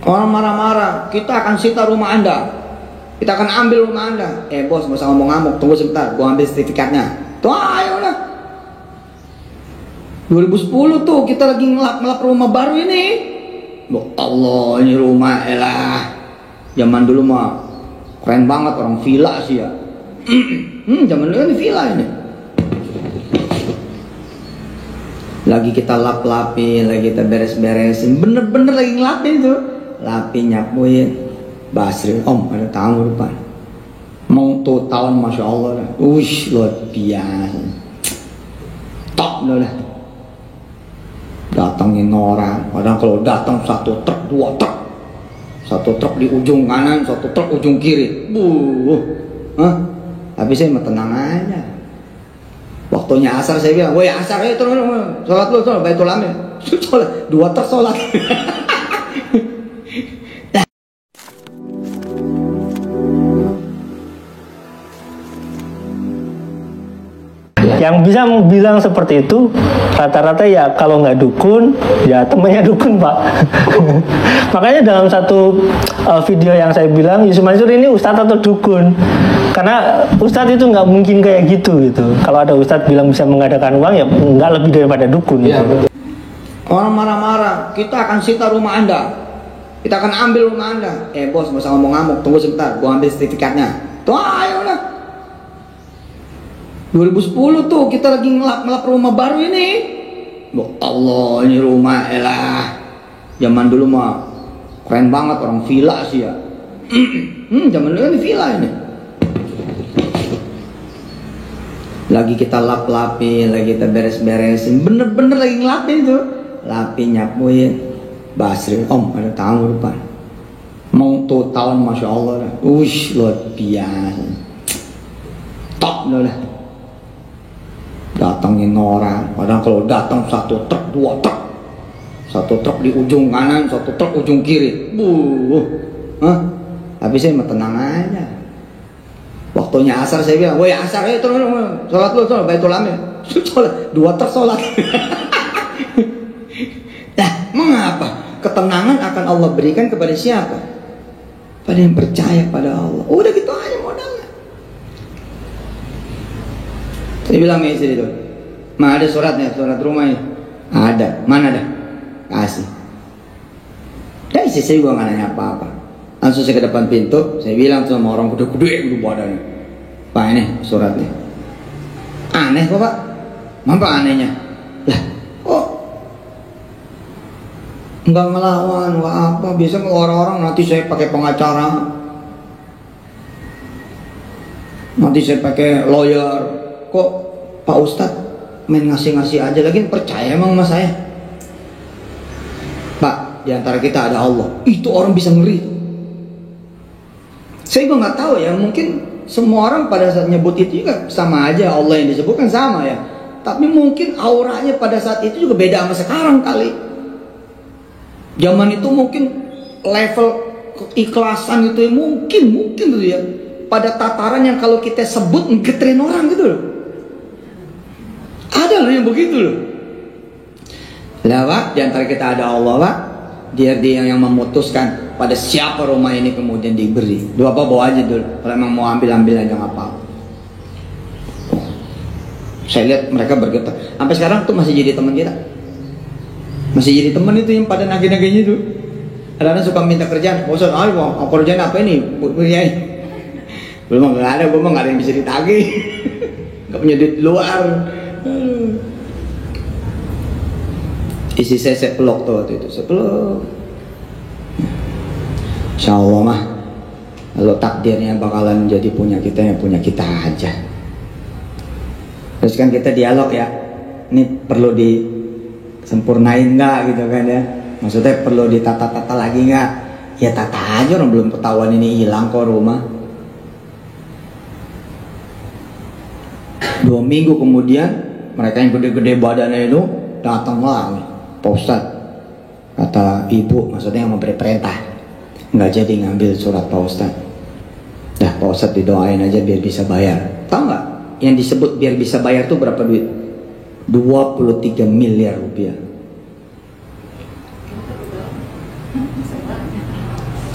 Orang marah-marah, kita akan sita rumah Anda, kita akan ambil rumah Anda. Bos, nggak usah ngomong ngamuk, tunggu sebentar, gua ambil sertifikatnya. Tuh ayo lah. 2010 tuh kita lagi ngelap rumah baru ini. Allah, ini rumah elah. Zaman dulu mah keren banget, orang villa sih ya. Zaman dulu ini villa ini. Lagi kita lap-lapin, lagi kita beres-beresin, bener-bener lagi ngelapin tuh. Lapin, nyapuin. Basri, om ada tamu depan. Mau tuh tahun, masya Allah dah. Ush, luar biasa. Top dah. Datangin orang. Padahal kalau datang satu truk, dua truk. Satu truk di ujung kanan, satu truk ujung kiri. Tapi saya mah tenang aja. Waktunya asar saya bilang, woi asar ayo turun, sholat lu, Baitul Amin. Sholat, dua truk sholat. Yang bisa bilang seperti itu rata-rata ya kalau nggak dukun ya temannya dukun, Pak. Makanya dalam satu video yang saya bilang Yusuf Mansur ini ustadz atau dukun, karena ustadz itu nggak mungkin kayak gitu. Kalau ada ustadz bilang bisa mengadakan uang ya nggak lebih daripada dukun. Ya, betul. Orang marah-marah, kita akan sita rumah Anda, kita akan ambil rumah Anda. Bos, nggak usah ngomong ngamuk, tunggu sebentar, gua ambil sertifikatnya. Tuh ayo lah. 2010 tuh kita lagi ngelap rumah baru ini. Allah, ini rumah elah. Zaman dulu mah keren banget, orang villa sih ya. Zaman dulu ini villa ini. Lagi kita lap-lapin, lagi kita beres-beresin, bener-bener lagi ngelapin tuh. Lapin, nyapuin. Basri, om ada tamu depan. Mau tuh tahun, masya Allah dah. Ush, luar biasa. Top dah. Datangin orang. Padahal kalau datang satu truk, dua truk. Satu truk di ujung kanan, satu truk ujung kiri. Tapi saya mah tenang aja. Waktunya asar saya bilang, woi asar ayo turun, sholat lu, Baitul Amin. Sholat, dua truk sholat. Nah, mengapa? Ketenangan akan Allah berikan kepada siapa? Pada yang percaya pada Allah. Udah gitu aja modalnya. Saya bilang ke istri itu, ada suratnya, surat rumahnya. Ada, mana dah? Kasih. Dan istri saya juga nggak nanya apa-apa. Langsung saya ke depan pintu, saya bilang sama orang gede-gede itu badannya, Pak ini suratnya. Aneh kok Pak? Apa anehnya? Lah, kok nggak ngelawan, nggak apa? Biasanya orang-orang nanti saya pakai pengacara, nanti saya pakai lawyer. Kok Pak Ustadz main ngasih-ngasih aja, lagi percaya emang sama saya? Pak, diantara kita ada Allah. Itu orang bisa ngeri. Saya juga nggak tahu ya, mungkin semua orang pada saat nyebut itu juga sama aja, Allah yang disebutkan sama ya. Tapi mungkin auranya pada saat itu juga beda sama sekarang kali. Zaman itu mungkin level keikhlasan itu mungkin tuh ya, pada tataran yang kalau kita sebut ngegetrin orang gitu loh. Ada loh yang begitu loh. Lah Pak, diantara kita ada Allah Pak. Dia yang memutuskan pada siapa rumah ini kemudian diberi. Dua apa bawa aja dulu. Kalau emang mau ambil aja nggak apa-apa. Saya lihat mereka bergetar. Sampai sekarang tuh masih jadi teman kita. Masih jadi teman itu yang pada nagih-nagihnya tuh. Kadang-kadang suka minta kerjaan. Bosan, mau kerjaan apa ini? Belum nggak ada, gue mah nggak ada yang bisa ditagih. Nggak punya duit luar. Isi saya peluk tuh waktu itu, saya peluk. Insya Allah mah, kalau takdirnya bakalan jadi punya kita, yang punya kita aja. Terus kan kita dialog ya, ini perlu disempurnain nggak gitu kan ya? Maksudnya perlu ditata-tata lagi nggak? Ya tata aja, orang belum ketahuan ini hilang kok rumah. 2 minggu kemudian mereka yang gede-gede badannya itu datang lagi. Pak Ustadz, kata ibu, maksudnya yang memberi perintah, nggak jadi ngambil surat Pak Ustadz. Dah Pak Ustadz didoain aja biar bisa bayar. Tahu nggak yang disebut biar bisa bayar tuh berapa duit? 23 miliar rupiah.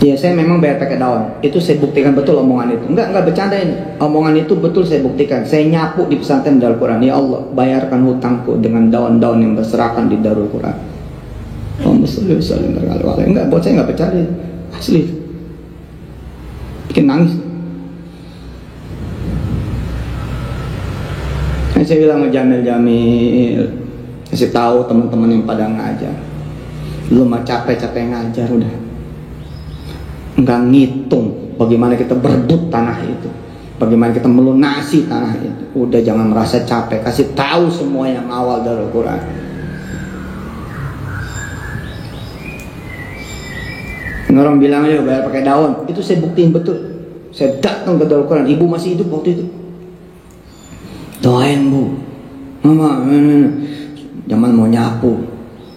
Ya saya memang bayar pakai daun. Itu saya buktikan betul omongan itu. Enggak bercanda ini. Omongan itu betul saya buktikan. Saya nyapu di pesantren Darul Quran. Ya Allah, bayarkan hutangku dengan daun-daun yang berserakan di Darul Quran. Enggak, buat saya enggak percaya. Asli. Bikin nangis. Saya bilang sama Jamil, kasih tahu teman-teman yang pada ngajar. Lu mah capek-capek ngajar udah. Enggak ngitung bagaimana kita berebut tanah itu, bagaimana kita melunasi tanah itu. Udah jangan merasa capek, kasih tahu semua yang awal dari Al-Quran. Orang bilang aja bayar pakai daun, itu saya buktiin betul. Saya datang ke Darul Quran, ibu masih hidup waktu itu. Doain bu, mama, zaman mau nyapu,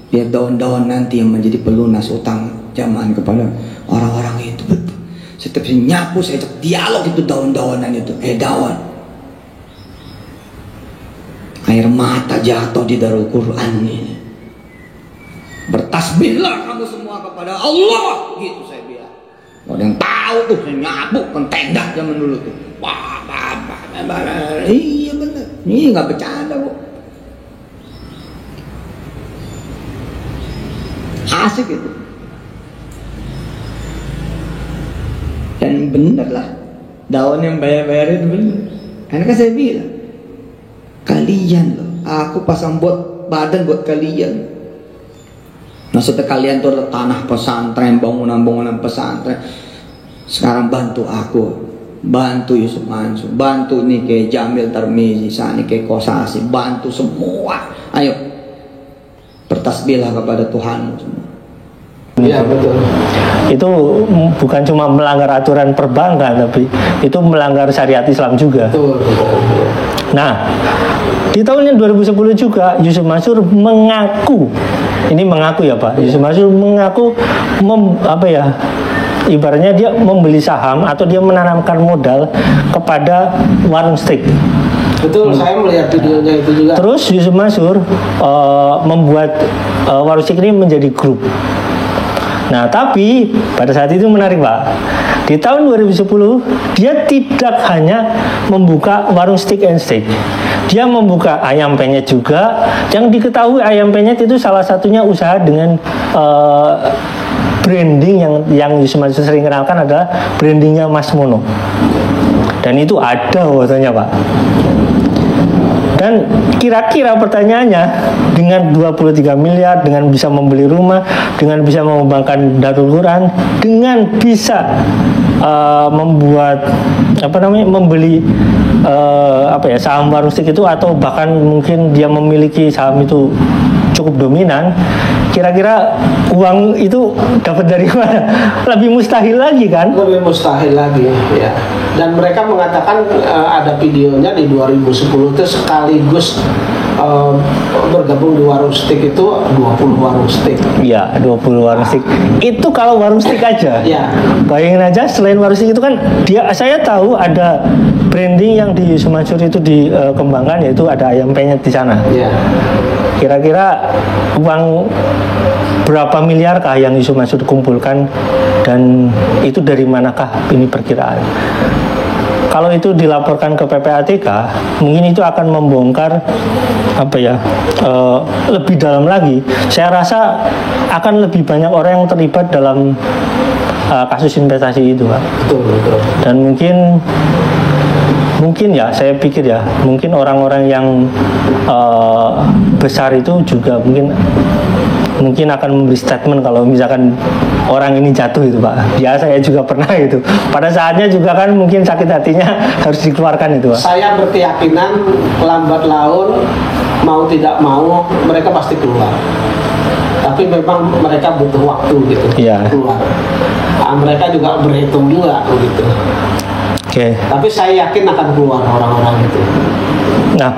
biar daun-daun nanti yang menjadi pelunas utang zaman kepada orang-orang itu. Betul. Setiap saya nyapu, saya ajak dialog itu daun-daunan itu. Daun. Air mata jatuh di Darul Quran ini. Bertasbihlah kamu semua kepada Allah. Gitu saya bilang. Kalau yang tahu tuh, saya nyapu kan tenda zaman dulu tuh. Iya bener. Ini nggak bercanda bu. Asik itu. Dan bener lah, daun yang bayar-bayar itu bener. Karena kan saya bilang, kalian loh, aku pasang buat badan buat kalian. Maksudnya kalian tuh ada tanah pesantren, bangunan-bangunan pesantren. Sekarang bantu aku, bantu Yusuf Mansur, bantu nih kayak Jamil Tarmizi, Sani kayak Kosasi, bantu semua. Ayo, bertasbihlah kepada Tuhanmu semua. Iya betul. Itu bukan cuma melanggar aturan perbankan, tapi itu melanggar syariat Islam juga. Betul. Nah, di tahun 2010 juga Yusuf Mansur mengaku, ini mengaku ya Pak, Yusuf Mansur mengaku ibaratnya dia membeli saham atau dia menanamkan modal kepada warung steak. Betul, saya melihat videonya itu juga. Terus Yusuf Mansur membuat warung steak ini menjadi grup. Nah, tapi pada saat itu menarik Pak. Di tahun 2010 dia tidak hanya membuka warung steak and steak. Dia membuka ayam penyet juga. Yang diketahui ayam penyet itu salah satunya usaha dengan branding yang Yusuf Mansur sering kenalkan adalah brandingnya Mas Mono. Dan itu ada fotonya Pak. Dan kira-kira pertanyaannya, dengan 23 miliar, dengan bisa membeli rumah, dengan bisa mengembangkan Darul Quran, dengan bisa membeli saham warung steak itu, atau bahkan mungkin dia memiliki saham itu cukup dominan, kira-kira uang itu dapat dari mana? Lebih mustahil lagi kan? Lebih mustahil lagi, ya. Dan mereka mengatakan ada videonya di 2010 itu sekaligus bergabung di warung steak itu 20 warung steak. Iya, 20 warung steak. Itu kalau warung steak aja. Iya. Bayangin aja, selain warung steak itu kan saya tahu ada branding yang di Yusuf Mansur itu dikembangkan, yaitu ada ayam penyet di sana. Iya. Kira-kira uang berapa miliarkah yang Yusuf Mansur kumpulkan, dan itu dari manakah ini perkiraan? Kalau itu dilaporkan ke PPATK, mungkin itu akan membongkar lebih dalam lagi. Saya rasa akan lebih banyak orang yang terlibat dalam kasus investasi itu, Pak. Betul. Dan mungkin ya, saya pikir ya, mungkin orang-orang yang besar itu juga mungkin akan memberi statement kalau misalkan orang ini jatuh itu, Pak. Ya, saya juga pernah itu. Pada saatnya juga kan mungkin sakit hatinya harus dikeluarkan itu, Pak. Saya berkeyakinan lambat laun, mau tidak mau mereka pasti keluar. Tapi memang mereka butuh waktu gitu, keluar. Mereka juga berhitung juga begitu. Oke. Tapi saya yakin akan keluar orang-orang itu. Nah,